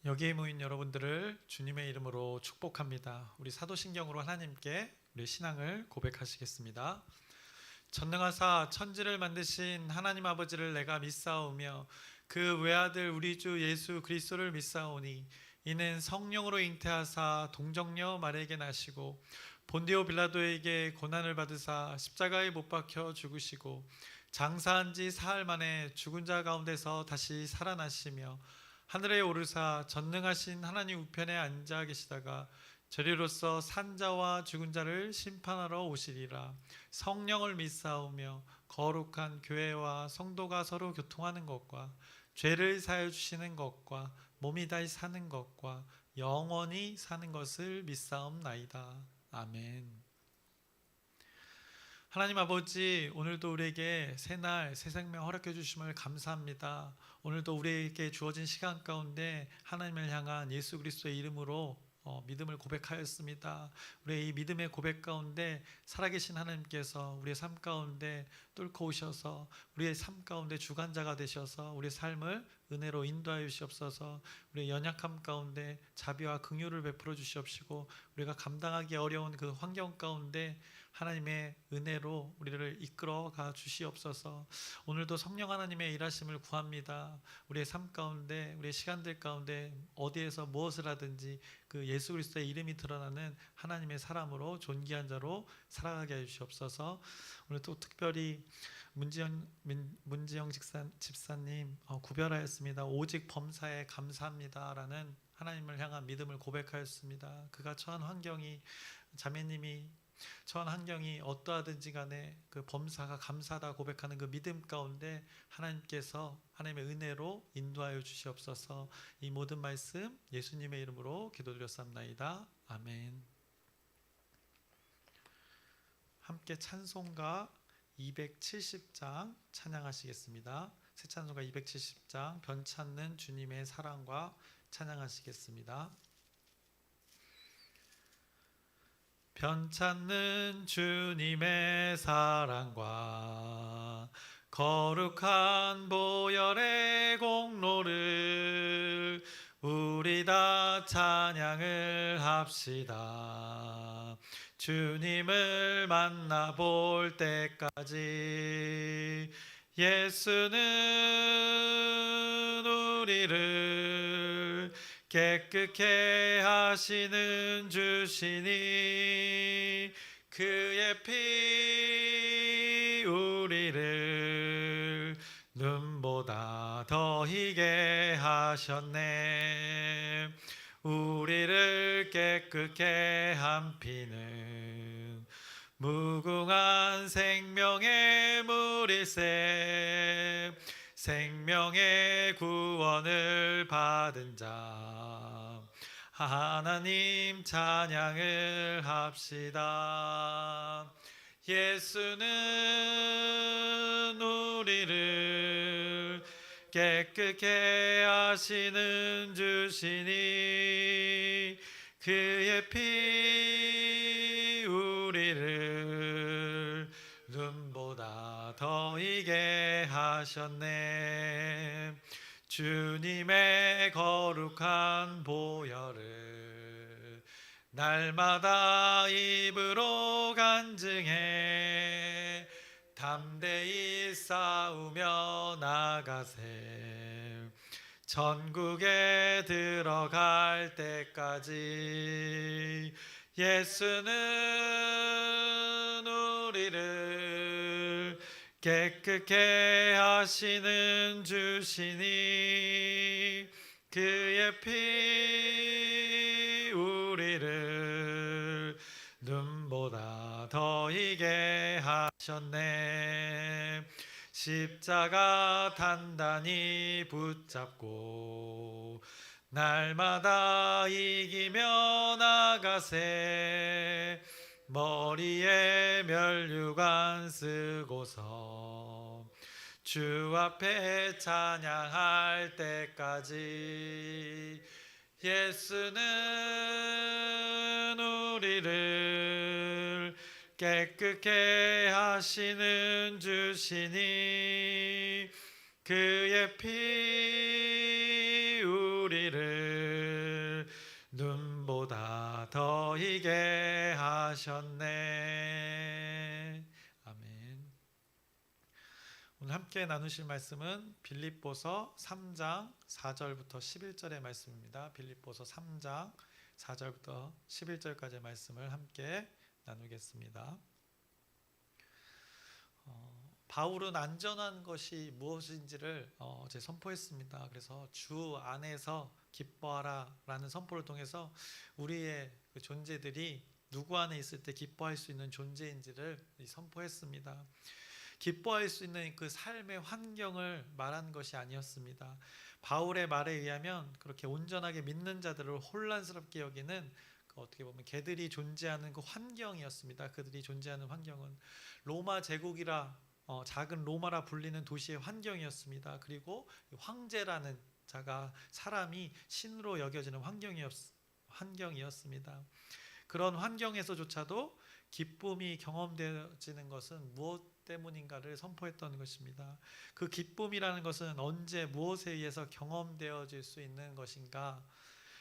여기에 모인 여러분들을 주님의 이름으로 축복합니다. 우리 사도신경으로 하나님께 우리 신앙을 고백하시겠습니다. 전능하사 천지를 만드신 하나님 아버지를 내가 믿사오며 그 외아들 우리 주 예수 그리스도를 믿사오니 이는 성령으로 잉태하사 동정녀 마리아에게 나시고 본디오 빌라도에게 고난을 받으사 십자가에 못 박혀 죽으시고 장사한 지 사흘 만에 죽은 자 가운데서 다시 살아나시며 하늘에 오르사 전능하신 하나님 우편에 앉아 계시다가 저리로서 산자와 죽은 자를 심판하러 오시리라. 성령을 믿사오며 거룩한 교회와 성도가 서로 교통하는 것과 죄를 사하여 주시는 것과 몸이 다시 사는 것과 영원히 사는 것을 믿사옵나이다. 아멘. 하나님 아버지, 오늘도 우리에게 새날 새 생명 허락해 주심을 감사합니다. 오늘도 우리에게 주어진 시간 가운데 하나님을 향한 예수 그리스도의 이름으로 믿음을 고백하였습니다. 우리의 이 믿음의 고백 가운데 살아계신 하나님께서 우리의 삶 가운데 뚫고 오셔서 우리의 삶 가운데 주관자가 되셔서 우리의 삶을 은혜로 인도하여 주시옵소서. 우리의 연약함 가운데 자비와 긍휼을 베풀어 주시옵시고 우리가 감당하기 어려운 그 환경 가운데 하나님의 은혜로 우리를 이끌어가 주시옵소서. 오늘도 성령 하나님의 일하심을 구합니다. 우리의 삶 가운데 우리의 시간들 가운데 어디에서 무엇을 하든지 그 예수 그리스도의 이름이 드러나는 하나님의 사람으로 존귀한 자로 살아가게 해주시옵소서. 오늘 또 특별히 문지영 집사님 구별하였습니다. 오직 범사에 감사합니다라는 하나님을 향한 믿음을 고백하였습니다. 그가 처한 환경이 자매님이 처한 환경이 어떠하든지 간에 그 범사가 감사하다 고백하는 그 믿음 가운데 하나님께서 하나님의 은혜로 인도하여 주시옵소서. 이 모든 말씀 예수님의 이름으로 기도드렸사옵나이다. 아멘. 함께 찬송가 270장 찬양하시겠습니다. 새 찬송가 270장 변찮는 주님의 사랑과 찬양하시겠습니다. 변찮는 주님의 사랑과 거룩한 보혈의 공로를 우리 다 찬양을 합시다. 주님을 만나볼 때까지 예수는 우리를 깨끗게 하시는 주시니 그의 피 우리를 눈보다 더 희게 하셨네. 우리를 깨끗게 한 피는 무궁한 생명의 물일세. 생명의 구원을 받은 자 하나님 찬양을 합시다. 예수는 우리를 깨끗게 하시는 주시니 그의 피 우리를 눈보다 더 희게 하셨네. 주님의 거룩한 보혈을 날마다 입으로 간증해 담대히 싸우며 나가세. 천국에 들어갈 때까지 예수는 우리를 깨끗게 하시는 주시니 그의 피 우리를 눈보다 더 희게 하셨네. 십자가 단단히 붙잡고 날마다 이기며 나가세. 머리에 면류관 쓰고서 주 앞에 찬양할 때까지 예수는 우리를 깨끗게 하시는 주시니 그의 피 우리를 하셨네. 아멘. 오늘 함께 나누실 말씀은 빌립보서 3장 4절부터 11절의 말씀입니다. 빌립보서 3장 4절부터 11절까지의 말씀을 함께 나누겠습니다. 바울은 안전한 것이 무엇인지를 어제 선포했습니다. 그래서 주 안에서 기뻐하라 라는 선포를 통해서 우리의 그 존재들이 누구 안에 있을 때 기뻐할 수 있는 존재인지를 선포했습니다. 기뻐할 수 있는 그 삶의 환경을 말한 것이 아니었습니다. 바울의 말에 의하면 그렇게 온전하게 믿는 자들을 혼란스럽게 여기는 어떻게 보면 개들이 존재하는 그 환경이었습니다. 그들이 존재하는 환경은 로마 제국이라 작은 로마라 불리는 도시의 환경이었습니다. 그리고 황제라는 자가 사람이 신으로 여겨지는 환경이었습니다. 그런 환경에서조차도 기쁨이 경험되어지는 것은 무엇 때문인가를 선포했던 것입니다. 그 기쁨이라는 것은 언제 무엇에 의해서 경험되어질 수 있는 것인가,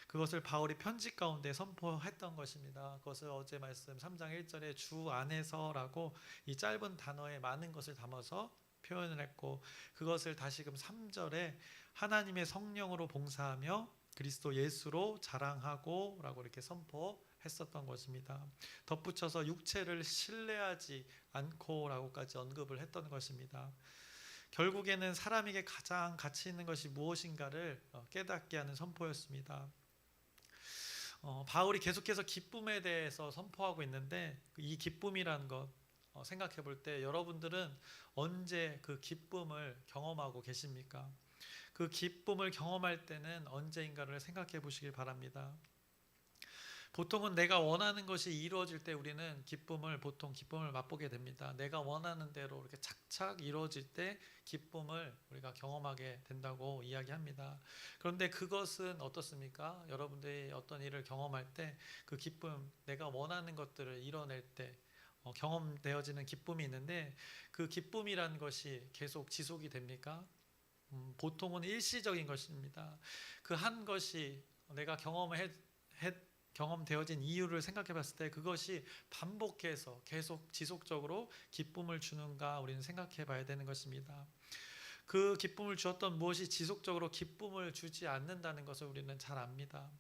그것을 바울이 편지 가운데 선포했던 것입니다. 그것을 어제 말씀 3장 1절에 주 안에서라고 이 짧은 단어에 많은 것을 담아서 표현을 했고, 그것을 다시금 3절에 하나님의 성령으로 봉사하며 그리스도 예수로 자랑하고 라고 이렇게 선포했었던 것입니다. 덧붙여서 육체를 신뢰하지 않고 라고까지 언급을 했던 것입니다. 결국에는 사람에게 가장 가치 있는 것이 무엇인가를 깨닫게 하는 선포였습니다. 바울이 계속해서 기쁨에 대해서 선포하고 있는데, 이 기쁨이라는 것 생각해 볼 때 여러분들은 언제 그 기쁨을 경험하고 계십니까? 그 기쁨을 경험할 때는 언제인가를 생각해 보시길 바랍니다. 보통은 내가 원하는 것이 이루어질 때 우리는 보통 기쁨을 맛보게 됩니다. 내가 원하는 대로 이렇게 착착 이루어질 때 기쁨을 우리가 경험하게 된다고 이야기합니다. 그런데 그것은 어떻습니까? 여러분들이 어떤 일을 경험할 때 그 기쁨, 내가 원하는 것들을 이뤄낼 때 경험되어지는 기쁨이 있는데, 그 기쁨이라는 것이 계속 지속이 됩니까? 보통은 일시적인 것입니다. 그 한 것이 내가 경험되어진 이유를 생각해 봤을 때 그것이 반복해서 계속 지속적으로 기쁨을 주는가 우리는 생각해 봐야 되는 것입니다. 그 기쁨을 주었던 무엇이 지속적으로 기쁨을 주지 않는다는 것을 우리는 잘 압니다.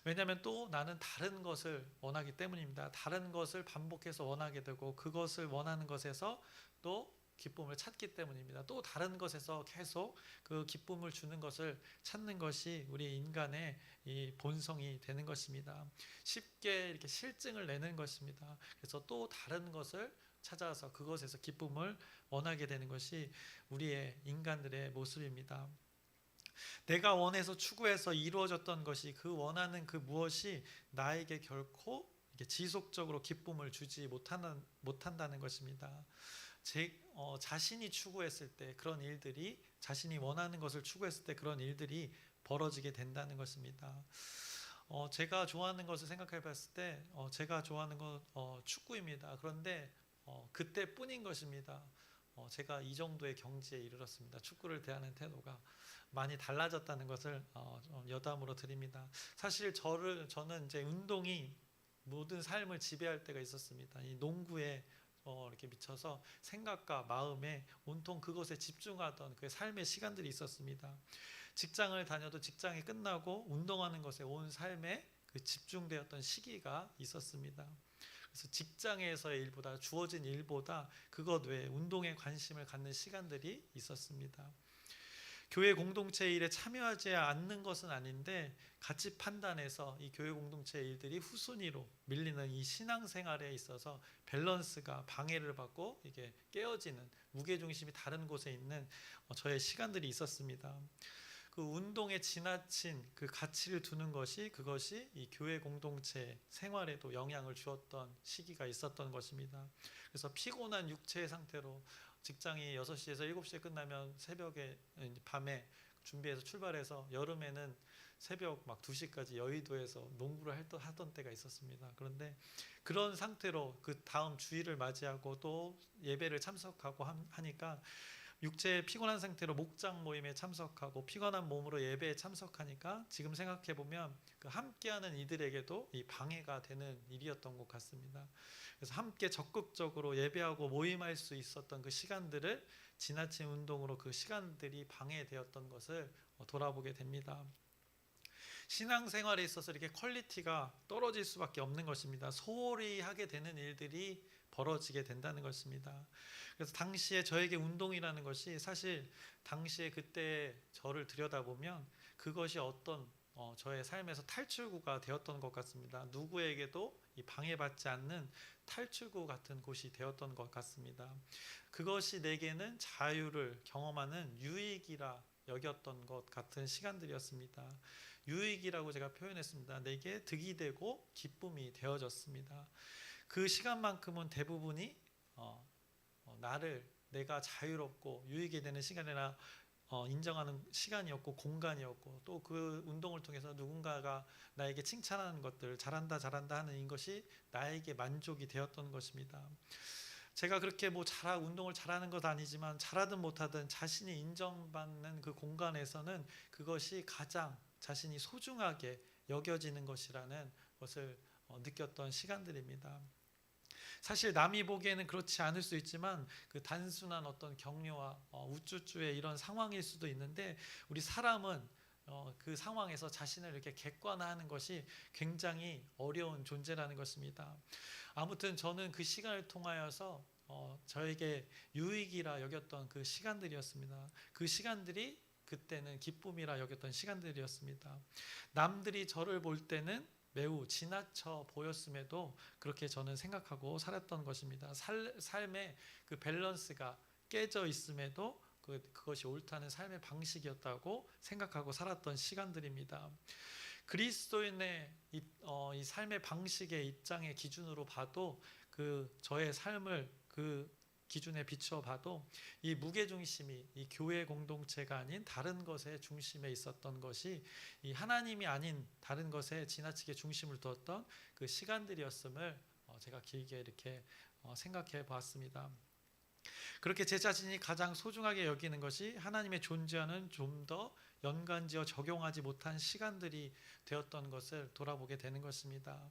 왜냐하면 또 나는 다른 것을 원하기 때문입니다. 다른 것을 반복해서 원하게 되고 그것을 원하는 것에서 또 기쁨을 찾기 때문입니다. 또 다른 것에서 계속 그 기쁨을 주는 것을 찾는 것이 우리 인간의 이 본성이 되는 것입니다. 쉽게 이렇게 실증을 내는 것입니다. 그래서 또 다른 것을 찾아서 그것에서 기쁨을 원하게 되는 것이 우리의 인간들의 모습입니다. 내가 원해서 추구해서 이루어졌던 것이, 그 원하는 그 무엇이 나에게 결코 지속적으로 기쁨을 주지 못한다는 것입니다. 자신이 추구했을 때 그런 일들이, 자신이 원하는 것을 추구했을 때 그런 일들이 벌어지게 된다는 것입니다. 제가 좋아하는 것을 생각해 봤을 때 제가 좋아하는 건 축구입니다. 그런데 그때뿐인 것입니다. 제가 이 정도의 경지에 이르렀습니다. 축구를 대하는 태도가 많이 달라졌다는 것을 여담으로 드립니다. 사실 저는 이제 운동이 모든 삶을 지배할 때가 있었습니다. 이 농구에 이렇게 미쳐서 생각과 마음에 온통 그것에 집중하던 그 삶의 시간들이 있었습니다. 직장을 다녀도 직장이 끝나고 운동하는 것에 온 삶에 그 집중되었던 시기가 있었습니다. 그래서 직장에서의 일보다, 주어진 일보다 그것 외에 운동에 관심을 갖는 시간들이 있었습니다. 교회 공동체 일에 참여하지 않는 것은 아닌데, 같이 판단해서 이 교회 공동체 일들이 후순위로 밀리는 이 신앙생활에 있어서 밸런스가 방해를 받고 이게 깨어지는, 무게중심이 다른 곳에 있는 저의 시간들이 있었습니다. 그 운동에 지나친 그 가치를 두는 그것이 이 교회 공동체 생활에도 영향을 주었던 시기가 있었던 것입니다. 그래서 피곤한 육체의 상태로 직장이 6시에서 7시에 끝나면 새벽에, 밤에 준비해서 출발해서 여름에는 새벽 막 2시까지 여의도에서 농구를 하던 때가 있었습니다. 그런데 그런 상태로 그 다음 주일을 맞이하고 또 예배를 참석하고 하니까 육체의 피곤한 상태로 목장 모임에 참석하고 피곤한 몸으로 예배에 참석하니까 지금 생각해 보면 그 함께하는 이들에게도 이 방해가 되는 일이었던 것 같습니다. 그래서 함께 적극적으로 예배하고 모임할 수 있었던 그 시간들을 지나친 운동으로 그 시간들이 방해되었던 것을 돌아보게 됩니다. 신앙생활에 있어서 이렇게 퀄리티가 떨어질 수밖에 없는 것입니다. 소홀히 하게 되는 일들이 벌어지게 된다는 것입니다. 그래서 당시에 저에게 운동이라는 것이 사실 당시에 그때 저를 들여다보면 그것이 어떤 저의 삶에서 탈출구가 되었던 것 같습니다. 누구에게도 방해받지 않는 탈출구 같은 곳이 되었던 것 같습니다. 그것이 내게는 자유를 경험하는 유익이라 여겼던 것 같은 시간들이었습니다. 유익이라고 제가 표현했습니다. 내게 득이 되고 기쁨이 되어졌습니다. 그 시간만큼은 대부분이 내가 자유롭고 유익이 되는 시간이나 인정하는 시간이었고 공간이었고 또 그 운동을 통해서 누군가가 나에게 칭찬하는 것들 잘한다 잘한다 하는 것이 나에게 만족이 되었던 것입니다. 제가 그렇게 운동을 잘하는 것 아니지만 잘하든 못하든 자신이 인정받는 그 공간에서는 그것이 가장 자신이 소중하게 여겨지는 것이라는 것을 느꼈던 시간들입니다. 사실 남이 보기에는 그렇지 않을 수 있지만 그 단순한 어떤 격려와 우쭈쭈의 이런 상황일 수도 있는데 우리 사람은 그 상황에서 자신을 이렇게 객관화하는 것이 굉장히 어려운 존재라는 것입니다. 아무튼 저는 그 시간을 통하여서 저에게 유익이라 여겼던 그 시간들이었습니다. 그 시간들이 그때는 기쁨이라 여겼던 시간들이었습니다. 남들이 저를 볼 때는 매우 지나쳐 보였음에도 그렇게 저는 생각하고 살았던 것입니다. 삶의 그 밸런스가 깨져 있음에도 그것이 옳다는 삶의 방식이었다고 생각하고 살았던 시간들입니다. 그리스도인의 이 삶의 방식의 입장의 기준으로 봐도 저의 삶을 그 기준에 비추어 봐도 이 무게중심이 이 교회 공동체가 아닌 다른 것의 중심에 있었던 것이 이 하나님이 아닌 다른 것에 지나치게 중심을 두었던 그 시간들이었음을 제가 길게 이렇게 생각해 보았습니다. 그렇게 제 자신이 가장 소중하게 여기는 것이 하나님의 존재와는 좀 더 연관지어 적용하지 못한 시간들이 되었던 것을 돌아보게 되는 것입니다.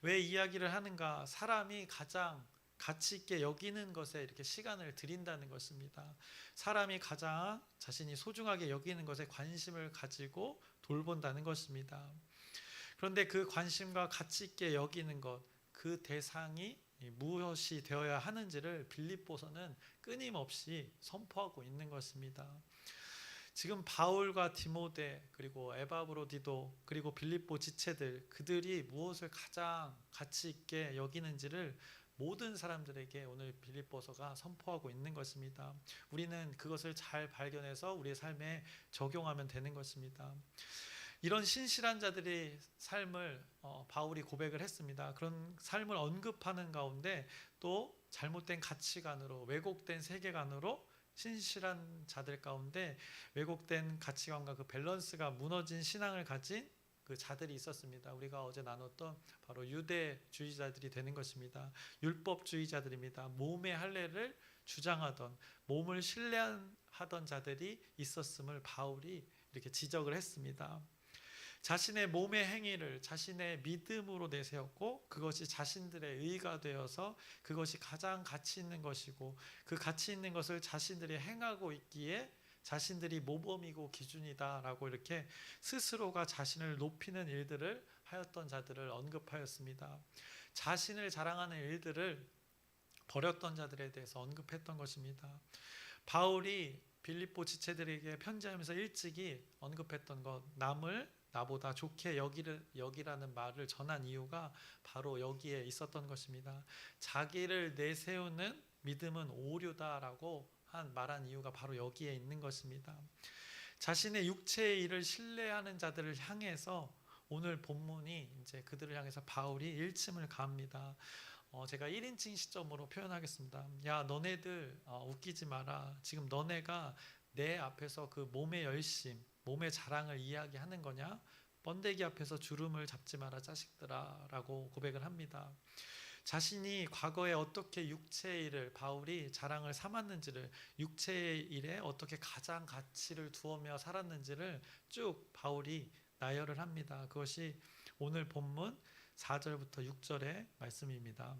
왜 이야기를 하는가? 사람이 가장 가치 있게 여기는 것에 이렇게 시간을 들인다는 것입니다. 사람이 가장 자신이 소중하게 여기는 것에 관심을 가지고 돌본다는 것입니다. 그런데 그 관심과 가치 있게 여기는 것, 그 대상이 무엇이 되어야 하는지를 빌립보서는 끊임없이 선포하고 있는 것입니다. 지금 바울과 디모데 그리고 에바브로디도 그리고 빌립보 지체들 그들이 무엇을 가장 가치 있게 여기는지를 모든 사람들에게 오늘 빌립보서가 선포하고 있는 것입니다. 우리는 그것을 잘 발견해서 우리의 삶에 적용하면 되는 것입니다. 이런 신실한 자들의 삶을 바울이 고백을 했습니다. 그런 삶을 언급하는 가운데 또 잘못된 가치관으로 왜곡된 세계관으로 신실한 자들 가운데 왜곡된 가치관과 그 밸런스가 무너진 신앙을 가진 그 자들이 있었습니다. 우리가 어제 나눴던 바로 유대주의자들이 되는 것입니다. 율법주의자들입니다. 몸의 할례를 주장하던 몸을 신뢰하던 자들이 있었음을 바울이 이렇게 지적을 했습니다. 자신의 몸의 행위를 자신의 믿음으로 내세웠고 그것이 자신들의 의가 되어서 그것이 가장 가치 있는 것이고 그 가치 있는 것을 자신들이 행하고 있기에 자신들이 모범이고 기준이다라고 이렇게 스스로가 자신을 높이는 일들을 하였던 자들을 언급하였습니다. 자신을 자랑하는 일들을 버렸던 자들에 대해서 언급했던 것입니다. 바울이 빌립보 지체들에게 편지하면서 일찍이 언급했던 것, 남을 나보다 좋게 여기라는 말을 전한 이유가 바로 여기에 있었던 것입니다. 자기를 내세우는 믿음은 오류다라고 말한 이유가 바로 여기에 있는 것입니다. 자신의 육체의 일을 신뢰하는 자들을 향해서 오늘 본문이 이제 그들을 향해서 바울이 일침을 가합니다. 제가 1인칭 시점으로 표현하겠습니다. 야, 너네들 웃기지 마라. 지금 너네가 내 앞에서 그 몸의 열심, 몸의 자랑을 이야기하는 거냐? 번데기 앞에서 주름을 잡지 마라 자식들아 라고 고백을 합니다. 자신이 과거에 어떻게 육체의 일을 바울이 자랑을 삼았는지를, 육체의 일에 어떻게 가장 가치를 두어며 살았는지를 쭉 바울이 나열을 합니다. 그것이 오늘 본문 4절부터 6절의 말씀입니다.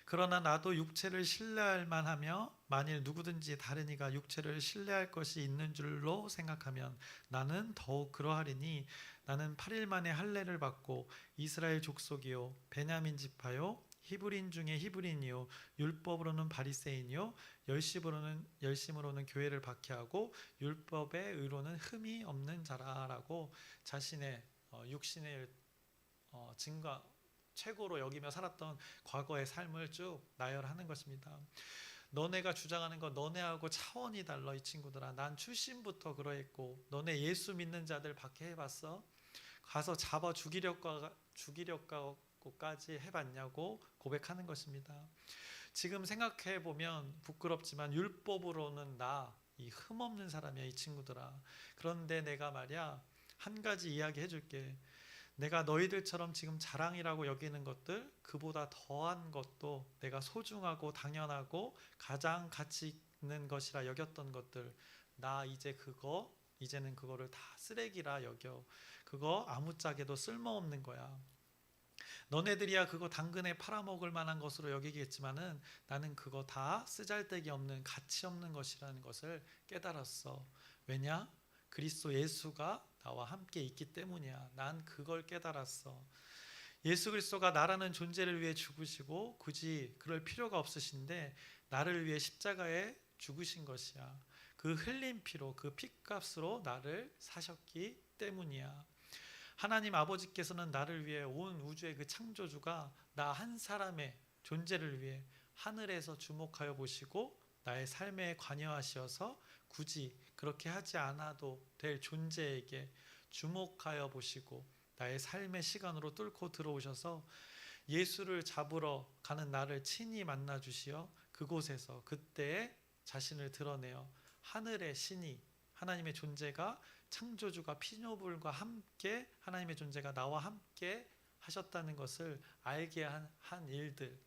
그러나 나도 육체를 신뢰할 만하며 만일 누구든지 다른 이가 육체를 신뢰할 것이 있는 줄로 생각하면 나는 더욱 그러하리니 나는 8일 만에 할례를 받고 이스라엘 족속이요 베냐민 지파요 히브리인 중에 히브리인이요 율법으로는 바리새인이요 열심으로는 교회를 박해하고 율법의 의로는 흠이 없는 자라라고 자신의 육신의 증거 최고로 여기며 살았던 과거의 삶을 쭉 나열하는 것입니다. 너네가 주장하는 건 너네하고 차원이 달라. 이 친구들아, 난 출신부터 그러했고 너네 예수 믿는 자들 박해해봤어? 가서 잡아 죽이려고까지 해봤냐고 고백하는 것입니다. 지금 생각해보면 부끄럽지만 율법으로는 나 이 흠없는 사람이야, 이 친구들아. 그런데 내가 말이야, 한 가지 이야기 해줄게. 내가 너희들처럼 지금 자랑이라고 여기는 것들, 그보다 더한 것도 내가 소중하고 당연하고 가장 가치 있는 것이라 여겼던 것들, 나 이제는 그거를 다 쓰레기라 여겨. 그거 아무짝에도 쓸모없는 거야. 너네들이야 그거 당근에 팔아먹을 만한 것으로 여기겠지만은 나는 그거 다 쓰잘데기 없는 가치 없는 것이라는 것을 깨달았어. 왜냐? 그리스도 예수가 나와 함께 있기 때문이야. 난 그걸 깨달았어. 예수 그리스도가 나라는 존재를 위해 죽으시고 굳이 그럴 필요가 없으신데 나를 위해 십자가에 죽으신 것이야. 그 흘린 피로, 그 피값으로 나를 사셨기 때문이야. 하나님 아버지께서는 나를 위해 온 우주의 그 창조주가 나 한 사람의 존재를 위해 하늘에서 주목하여 보시고 나의 삶에 관여하셔서 굳이 그렇게 하지 않아도 될 존재에게 주목하여 보시고 나의 삶의 시간으로 뚫고 들어오셔서 예수를 잡으러 가는 나를 친히 만나 주시어 그곳에서 그때에 자신을 드러내어 하늘의 신이, 하나님의 존재가, 창조주가 피조물과 함께 하나님의 존재가 나와 함께 하셨다는 것을 알게 한 일들,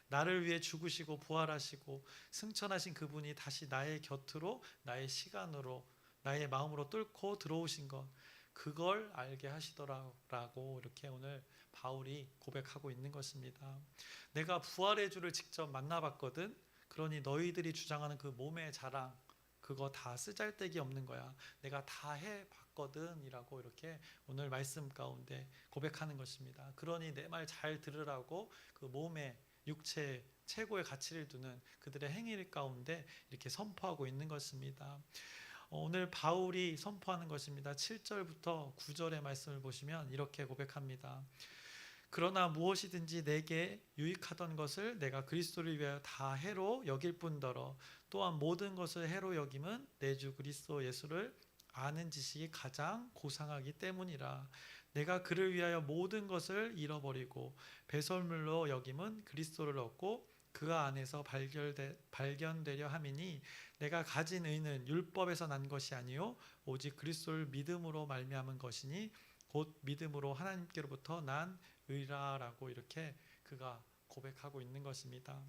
나를 위해 죽으시고 부활하시고 승천하신 그분이 다시 나의 곁으로, 나의 시간으로, 나의 마음으로 뚫고 들어오신 것, 그걸 알게 하시더라라고 이렇게 오늘 바울이 고백하고 있는 것입니다. 내가 부활의 주를 직접 만나봤거든. 그러니 너희들이 주장하는 그 몸의 자랑, 그거 다 쓰잘데기 없는 거야. 내가 다 해봤거든 이라고 이렇게 오늘 말씀 가운데 고백하는 것입니다. 그러니 내 말 잘 들으라고 그 몸의 육체의 최고의 가치를 두는 그들의 행위 가운데 이렇게 선포하고 있는 것입니다. 오늘 바울이 선포하는 것입니다. 7절부터 9절의 말씀을 보시면 이렇게 고백합니다. 그러나 무엇이든지 내게 유익하던 것을 내가 그리스도를 위하여 다 해로 여길 뿐더러 또한 모든 것을 해로 여김은 내 주 그리스도 예수를 아는 지식이 가장 고상하기 때문이라. 내가 그를 위하여 모든 것을 잃어버리고 배설물로 여김은 그리스도를 얻고 그 안에서 발견되려 함이니 내가 가진 의는 율법에서 난 것이 아니요 오직 그리스도를 믿음으로 말미암은 것이니 곧 믿음으로 하나님께로부터 난 의라라고 이렇게 그가 고백하고 있는 것입니다.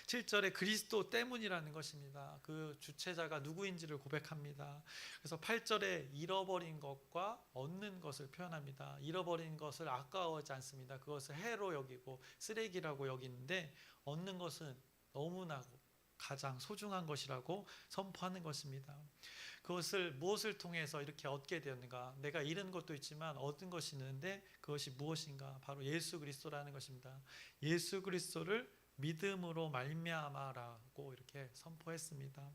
7절에 그리스도 때문이라는 것입니다. 그 주체자가 누구인지를 고백합니다. 그래서 8절에 잃어버린 것과 얻는 것을 표현합니다. 잃어버린 것을 아까워하지 않습니다. 그것을 해로 여기고 쓰레기라고 여기는데 얻는 것은 너무나 가장 소중한 것이라고 선포하는 것입니다. 그것을 무엇을 통해서 이렇게 얻게 되었는가? 내가 잃은 것도 있지만 얻은 것이 있는데 그것이 무엇인가? 바로 예수 그리스도라는 것입니다. 예수 그리스도를 믿음으로 말미암아라고 이렇게 선포했습니다.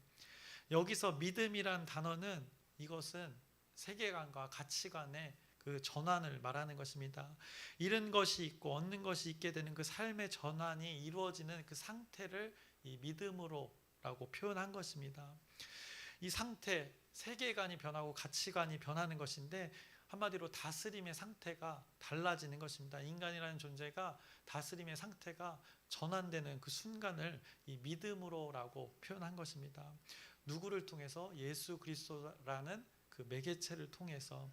여기서 믿음이란 단어는 이것은 세계관과 가치관의 그 전환을 말하는 것입니다. 잃은 것이 있고 얻는 것이 있게 되는 그 삶의 전환이 이루어지는 그 상태를 이 믿음으로라고 표현한 것입니다. 이 상태, 세계관이 변하고 가치관이 변하는 것인데 한마디로 다스림의 상태가 달라지는 것입니다. 인간이라는 존재가 다스림의 상태가 전환되는 그 순간을 이 믿음으로라고 표현한 것입니다. 누구를 통해서? 예수 그리스도라는 그 매개체를 통해서.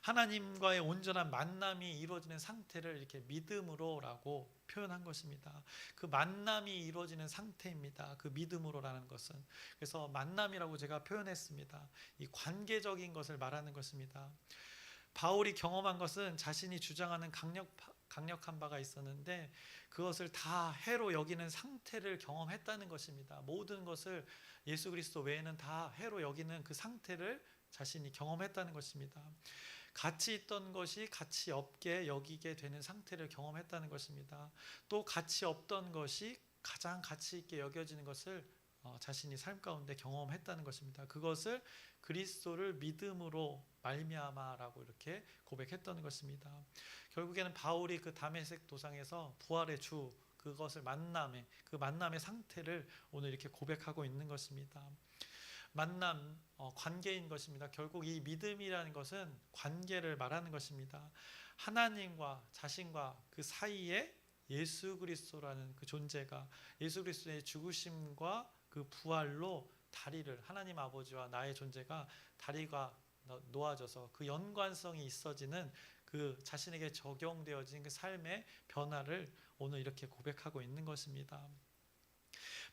하나님과의 온전한 만남이 이루어지는 상태를 이렇게 믿음으로라고 표현한 것입니다. 그 만남이 이루어지는 상태입니다. 그 믿음으로라는 것은. 그래서 만남이라고 제가 표현했습니다. 이 관계적인 것을 말하는 것입니다. 바울이 경험한 것은 자신이 주장하는 강력한 바가 있었는데 그것을 다 해로 여기는 상태를 경험했다는 것입니다. 모든 것을 예수 그리스도 외에는 다 해로 여기는 그 상태를 자신이 경험했다는 것입니다. 가치 있던 것이 가치 없게 여기게 되는 상태를 경험했다는 것입니다. 또 가치 없던 것이 가장 가치 있게 여겨지는 것을 자신이 삶 가운데 경험했다는 것입니다. 그것을 그리스도를 믿음으로 말미암아라고 이렇게 고백했던 것입니다. 결국에는 바울이 그 다메섹 도상에서 부활의 주 그것을 그 만남의 상태를 오늘 이렇게 고백하고 있는 것입니다. 만남, 관계인 것입니다. 결국 이 믿음이라는 것은 관계를 말하는 것입니다. 하나님과 자신과 그 사이에 예수 그리스도라는 그 존재가 예수 그리스도의 죽으심과 그 부활로 다리를 하나님 아버지와 나의 존재가 다리가 놓아져서 그 연관성이 있어지는 그 자신에게 적용되어진 그 삶의 변화를 오늘 이렇게 고백하고 있는 것입니다.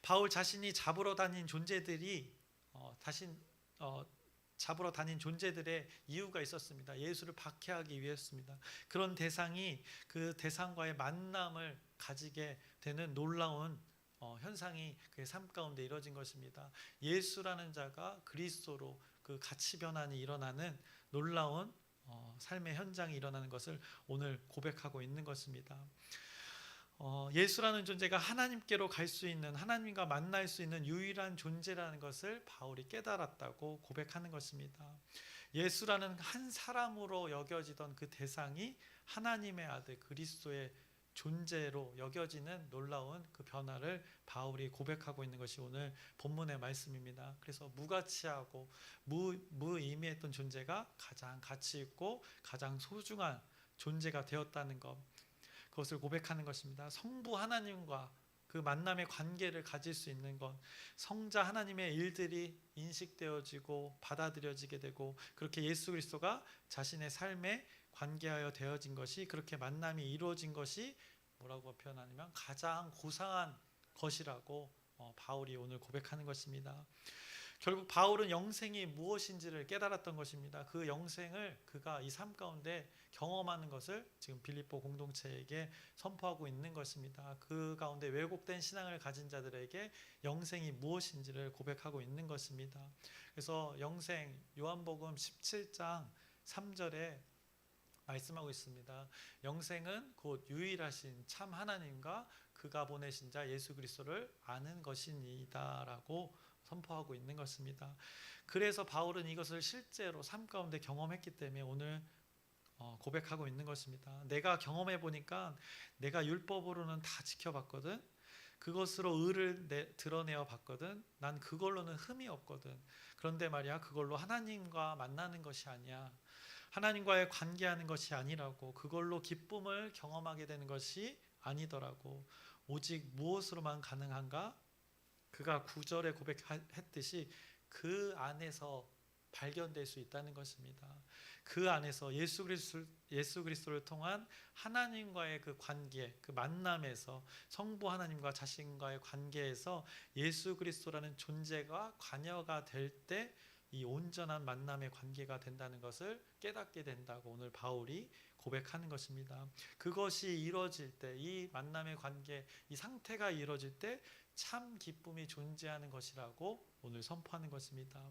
바울 자신이 잡으러 다닌 존재들이 잡으러 다닌 존재들의 이유가 있었습니다. 예수를 박해하기 위해서입니다. 그런 대상이 그 대상과의 만남을 가지게 되는 놀라운 현상이 그의 삶 가운데 이루어진 것입니다. 예수라는 자가 그리스도로 그 가치 변환이 일어나는 놀라운 삶의 현장이 일어나는 것을 오늘 고백하고 있는 것입니다. 예수라는 존재가 하나님께로 갈 수 있는 하나님과 만날 수 있는 유일한 존재라는 것을 바울이 깨달았다고 고백하는 것입니다. 예수라는 한 사람으로 여겨지던 그 대상이 하나님의 아들 그리스도의 존재로 여겨지는 놀라운 그 변화를 바울이 고백하고 있는 것이 오늘 본문의 말씀입니다. 그래서 무가치하고 무의미했던 존재가 가장 가치 있고 가장 소중한 존재가 되었다는 것, 그것을 고백하는 것입니다. 성부 하나님과 그 만남의 관계를 가질 수 있는 것, 성자 하나님의 일들이 인식되어지고 받아들여지게 되고 그렇게 예수 그리스도가 자신의 삶에 관계하여 되어진 것이 그렇게 만남이 이루어진 것이 뭐라고 표현하냐면 가장 고상한 것이라고 바울이 오늘 고백하는 것입니다. 결국 바울은 영생이 무엇인지를 깨달았던 것입니다. 그 영생을 그가 이 삶 가운데 경험하는 것을 지금 빌립보 공동체에게 선포하고 있는 것입니다. 그 가운데 왜곡된 신앙을 가진 자들에게 영생이 무엇인지를 고백하고 있는 것입니다. 그래서 영생 요한복음 17장 3절에 말씀하고 있습니다. 영생은 곧 유일하신 참 하나님과 그가 보내신 자 예수 그리스도를 아는 것이니이다라고 선포하고 있는 것입니다. 그래서 바울은 이것을 실제로 삶 가운데 경험했기 때문에 오늘 고백하고 있는 것입니다. 내가 경험해 보니까 내가 율법으로는 다 지켜봤거든. 그것으로 의를 드러내어 봤거든. 난 그걸로는 흠이 없거든. 그런데 말이야 그걸로 하나님과 만나는 것이 아니야. 하나님과의 관계하는 것이 아니라고. 그걸로 기쁨을 경험하게 되는 것이 아니더라고. 오직 무엇으로만 가능한가? 그가 9절에 고백했듯이 그 안에서 발견될 수 있다는 것입니다. 그 안에서 예수 그리스도를 통한 하나님과의 그 관계, 그 만남에서 성부 하나님과 자신과의 관계에서 예수 그리스도라는 존재가 관여가 될 때 이 온전한 만남의 관계가 된다는 것을 깨닫게 된다고 오늘 바울이 고백하는 것입니다. 그것이 이루어질 때, 이 만남의 관계, 이 상태가 이루어질 때 참 기쁨이 존재하는 것이라고 오늘 선포하는 것입니다.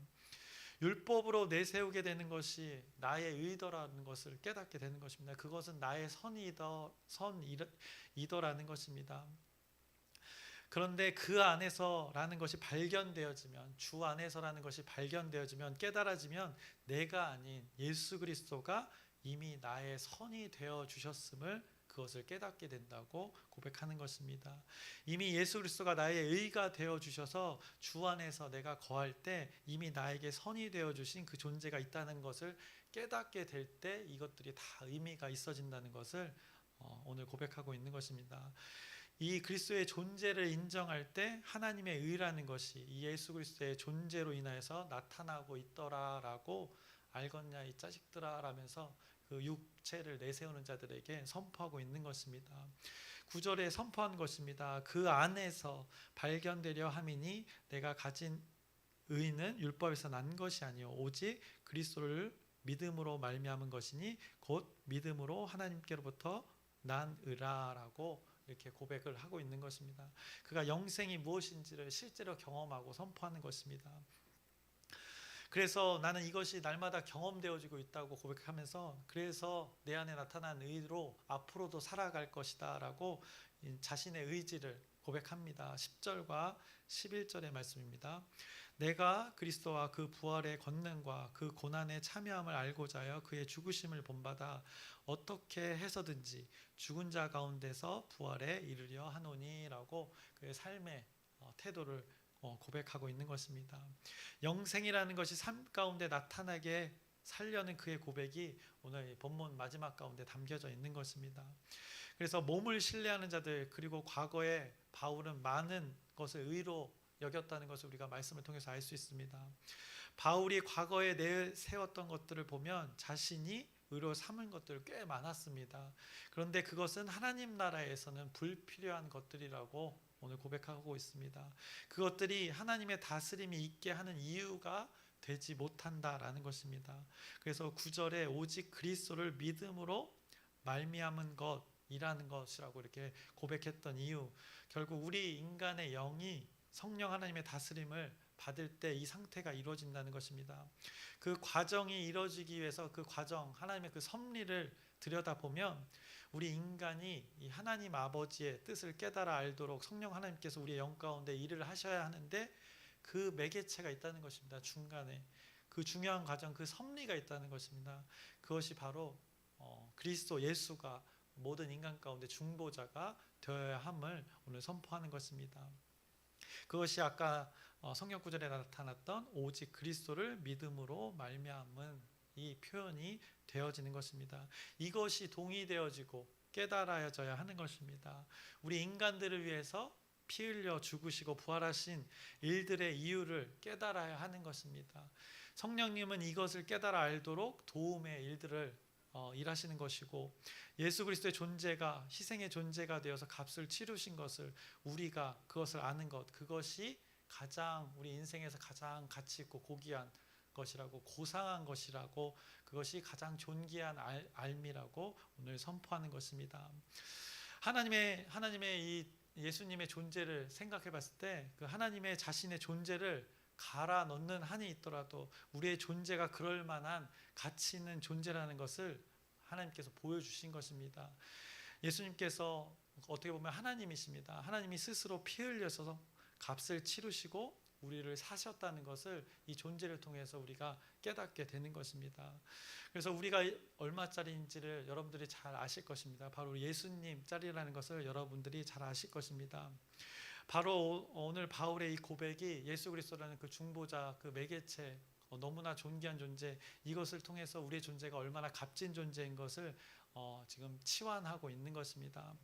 율법으로 내세우게 되는 것이 나의 의도라는 것을 깨닫게 되는 것입니다. 그것은 나의 선이더라는 것입니다. 그런데 그 안에서라는 것이 발견되어지면, 주 안에서라는 것이 발견되어지면, 깨달아지면 내가 아닌 예수 그리스도가 이미 나의 선이 되어 주셨음을 그것을 깨닫게 된다고 고백하는 것입니다. 이미 예수 그리스도가 나의 의가 되어 주셔서 주 안에서 내가 거할 때 이미 나에게 선이 되어 주신 그 존재가 있다는 것을 깨닫게 될 때 이것들이 다 의미가 있어진다는 것을 오늘 고백하고 있는 것입니다. 이 그리스도의 존재를 인정할 때 하나님의 의라는 것이 이 예수 그리스도의 존재로 인하여서 나타나고 있더라라고 알겠냐 이 자식들아 라면서 그 육체를 내세우는 자들에게 선포하고 있는 것입니다. 9절에 선포한 것입니다. 그 안에서 발견되려 함이니 내가 가진 의는 율법에서 난 것이 아니요 오직 그리스도를 믿음으로 말미암은 것이니 곧 믿음으로 하나님께로부터 난 의라라고 이렇게 고백을 하고 있는 것입니다. 그가 영생이 무엇인지를 실제로 경험하고 선포하는 것입니다. 그래서 나는 이것이 날마다 경험되어지고 있다고 고백하면서 그래서 내 안에 나타난 의로 앞으로도 살아갈 것이다 라고 자신의 의지를 고백합니다. 10절과 11절의 말씀입니다. 내가 그리스도와 그 부활의 권능과 그 고난의 참여함을 알고자 하여 그의 죽으심을 본받아 어떻게 해서든지 죽은 자 가운데서 부활에 이르려 하노니 라고 그의 삶의 태도를 고백하고 있는 것입니다. 영생이라는 것이 삶 가운데 나타나게 살려는 그의 고백이 오늘 본문 마지막 가운데 담겨져 있는 것입니다. 그래서 몸을 신뢰하는 자들 그리고 과거에 바울은 많은 것을 의로 여겼다는 것을 우리가 말씀을 통해서 알 수 있습니다. 바울이 과거에 내세웠던 것들을 보면 자신이 의로 삼은 것들 꽤 많았습니다. 그런데 그것은 하나님 나라에서는 불필요한 것들이라고 오늘 고백하고 있습니다. 그것들이 하나님의 다스림이 있게 하는 이유가 되지 못한다라는 것입니다. 그래서 9절에 오직 그리스도를 믿음으로 말미암은 것이라는 것이라고 이렇게 고백했던 이유, 결국 우리 인간의 영이 성령 하나님의 다스림을 받을 때 이 상태가 이루어진다는 것입니다. 그 과정이 이루어지기 위해서 그 과정, 하나님의 그 섭리를 들여다보면 우리 인간이 이 하나님 아버지의 뜻을 깨달아 알도록 성령 하나님께서 우리의 영 가운데 일을 하셔야 하는데 그 매개체가 있다는 것입니다. 중간에 그 중요한 과정, 그 섭리가 있다는 것입니다. 그것이 바로 그리스도 예수가 모든 인간 가운데 중보자가 되어야 함을 오늘 선포하는 것입니다. 그것이 아까 성경 구절에 나타났던 오직 그리스도를 믿음으로 말미암은 이 표현이 되어지는 것입니다. 이것이 동의되어지고 깨달아져야 하는 것입니다. 우리 인간들을 위해서 피 흘려 죽으시고 부활하신 일들의 이유를 깨달아야 하는 것입니다. 성령님은 이것을 깨달아 알도록 도움의 일들을 일하시는 것이고 예수 그리스도의 존재가 희생의 존재가 되어서 값을 치르신 것을 우리가 그것을 아는 것, 그것이 가장 우리 인생에서 가장 가치 있고 고귀한 것이라고, 고상한 것이라고, 그것이 가장 존귀한 알미라고 오늘 선포하는 것입니다. 하나님의 이 예수님의 존재를 생각해 봤을 때 그 하나님의 자신의 존재를 갈아 넣는 한이 있더라도 우리의 존재가 그럴 만한 가치 있는 존재라는 것을 하나님께서 보여주신 것입니다. 예수님께서 어떻게 보면 하나님이십니다. 하나님이 스스로 피 흘려서 값을 치르시고 우리를 사셨다는 것을 이 존재를 통해서 우리가 깨닫게 되는 것입니다. 그래서 우리가 얼마짜리인지를 여러분들이 잘 아실 것입니다. 바로 예수님 짜리라는 것을 여러분들이 잘 아실 것입니다. 바로 오늘 바울의 이 고백이 예수 그리스도라는 그 중보자, 그 매개체, 너무나 존귀한 존재, 이것을 통해서 우리의 존재가 얼마나 값진 존재인 것을 지금 치환하고 있는 것입니다.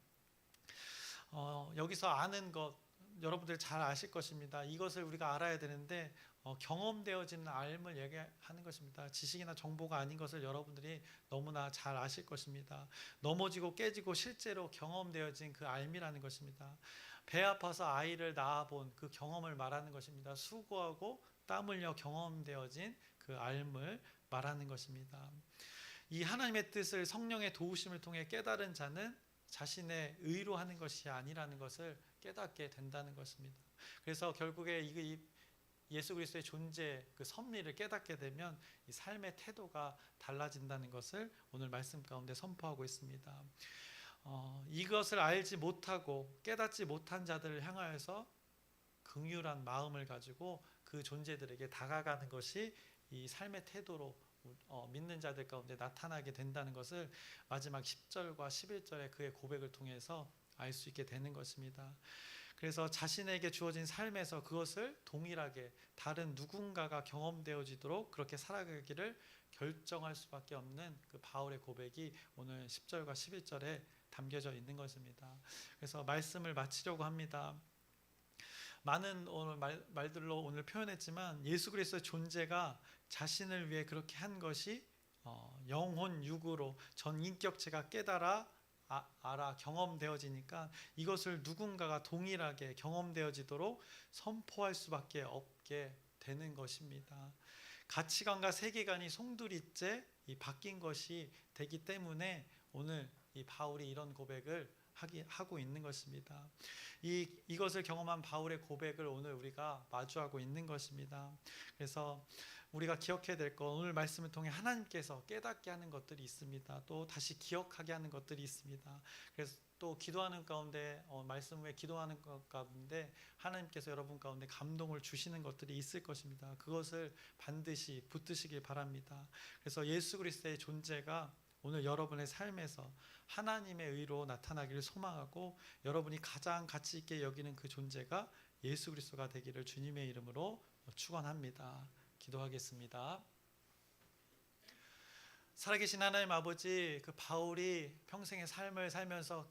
여기서 아는 것 여러분들 잘 아실 것입니다. 이것을 우리가 알아야 되는데 경험되어지는 알을 얘기하는 것입니다. 지식이나 정보가 아닌 것을 여러분들이 너무나 잘 아실 것입니다. 넘어지고 깨지고 실제로 경험되어진 그 알미라는 것입니다. 배 아파서 아이를 낳아본 그 경험을 말하는 것입니다. 수고하고 땀 흘려 경험되어진 그 알을 말하는 것입니다. 이 하나님의 뜻을 성령의 도우심을 통해 깨달은 자는 자신의 의로 하는 것이 아니라는 것을 깨닫게 된다는 것입니다. 그래서 결국에 이 예수 그리스도의 존재, 그 섭리를 깨닫게 되면 이 삶의 태도가 달라진다는 것을 오늘 말씀 가운데 선포하고 있습니다. 이것을 알지 못하고 깨닫지 못한 자들을 향하여서 긍휼한 마음을 가지고 그 존재들에게 다가가는 것이 이 삶의 태도로 믿는 자들 가운데 나타나게 된다는 것을 마지막 10절과 11절의 그의 고백을 통해서 알 수 있게 되는 것입니다. 그래서 자신에게 주어진 삶에서 그것을 동일하게 다른 누군가가 경험되어지도록 그렇게 살아가기를 결정할 수밖에 없는 그 바울의 고백이 오늘 10절과 11절에 담겨져 있는 것입니다. 그래서 말씀을 마치려고 합니다. 많은 오늘 말들로 오늘 표현했지만 예수 그리스도의 존재가 자신을 위해 그렇게 한 것이 영혼 육으로 전 인격체가 깨달아 알아 경험되어지니까 이것을 누군가가 동일하게 경험되어지도록 선포할 수밖에 없게 되는 것입니다. 가치관과 세계관이 송두리째 바뀐 것이 되기 때문에 오늘 이 바울이 이런 고백을 하고 있는 것입니다. 이것을 경험한 바울의 고백을 오늘 우리가 마주하고 있는 것입니다. 그래서 우리가 기억해야 될 것, 오늘 말씀을 통해 하나님께서 깨닫게 하는 것들이 있습니다. 또 다시 기억하게 하는 것들이 있습니다. 그래서 또 기도하는 가운데 말씀 후에 기도하는 것 가운데 하나님께서 여러분 가운데 감동을 주시는 것들이 있을 것입니다. 그것을 반드시 붙드시길 바랍니다. 그래서 예수 그리스도의 존재가 오늘 여러분의 삶에서 하나님의 의로 나타나기를 소망하고 여러분이 가장 가치 있게 여기는 그 존재가 예수 그리스도가 되기를 주님의 이름으로 축원합니다. 기도하겠습니다. 살아계신 하나님 아버지, 그 바울이 평생의 삶을 살면서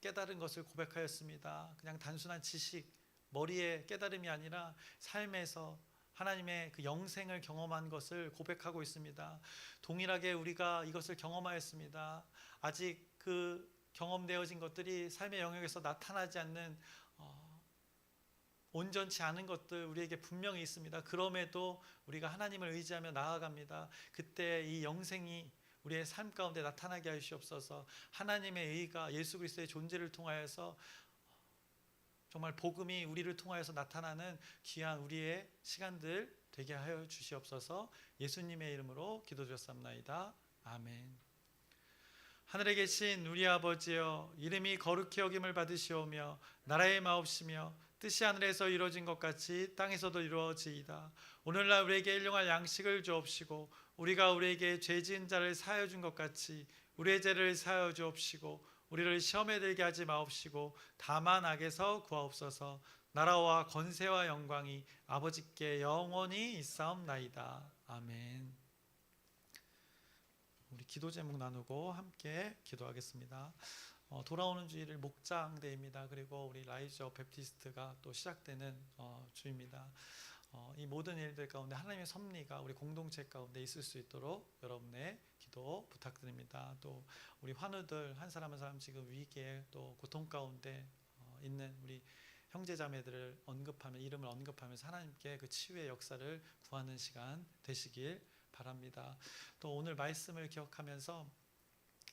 깨달은 것을 고백하였습니다. 그냥 단순한 지식, 머리의 깨달음이 아니라 삶에서 하나님의 그 영생을 경험한 것을 고백하고 있습니다. 동일하게 우리가 이것을 경험하였습니다. 아직 그 경험되어진 것들이 삶의 영역에서 나타나지 않는 온전치 않은 것들 우리에게 분명히 있습니다. 그럼에도 우리가 하나님을 의지하며 나아갑니다. 그때 이 영생이 우리의 삶 가운데 나타나게 하시옵소서. 하나님의 의가 예수 그리스도의 존재를 통하여서 정말 복음이 우리를 통하여서 나타나는 귀한 우리의 시간들 되게 하여 주시옵소서. 예수님의 이름으로 기도드렸사옵나이다. 아멘. 하늘에 계신 우리 아버지여, 이름이 거룩히 여김을 받으시오며 나라의 마옵시며 뜻이 하늘에서 이루어진 것 같이 땅에서도 이루어지이다. 오늘날 우리에게 일용할 양식을 주옵시고 우리가 우리에게 죄 지은 자를 사하여 준 것 같이 우리의 죄를 사하여 주옵시고 우리를 시험에 들게 하지 마옵시고 다만 악에서 구하옵소서. 나라와 권세와 영광이 아버지께 영원히 있사옵나이다. 아멘. 우리 기도 제목 나누고 함께 기도하겠습니다. 돌아오는 주일 목장대입니다. 그리고 우리 라이저 베프티스트가 또 시작되는 주입니다. 이 모든 일들 가운데 하나님의 섭리가 우리 공동체 가운데 있을 수 있도록 여러분의 기도 부탁드립니다. 또 우리 환우들 한 사람 한 사람 지금 위기에 또 고통 가운데 있는 우리 형제자매들을 언급하며 이름을 언급하면서 하나님께 그 치유의 역사를 구하는 시간 되시길 바랍니다. 또 오늘 말씀을 기억하면서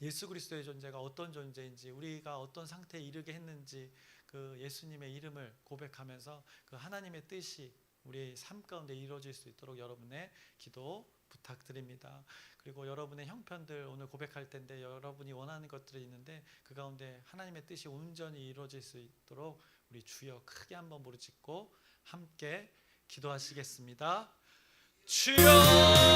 예수 그리스도의 존재가 어떤 존재인지 우리가 어떤 상태에 이르게 했는지 그 예수님의 이름을 고백하면서 그 하나님의 뜻이 우리의 삶 가운데 이루어질 수 있도록 여러분의 기도 부탁드립니다. 그리고 여러분의 형편들 오늘 고백할 텐데 여러분이 원하는 것들이 있는데 그 가운데 하나님의 뜻이 온전히 이루어질 수 있도록 우리 주여 크게 한번 부르짖고 함께 기도하시겠습니다. 주여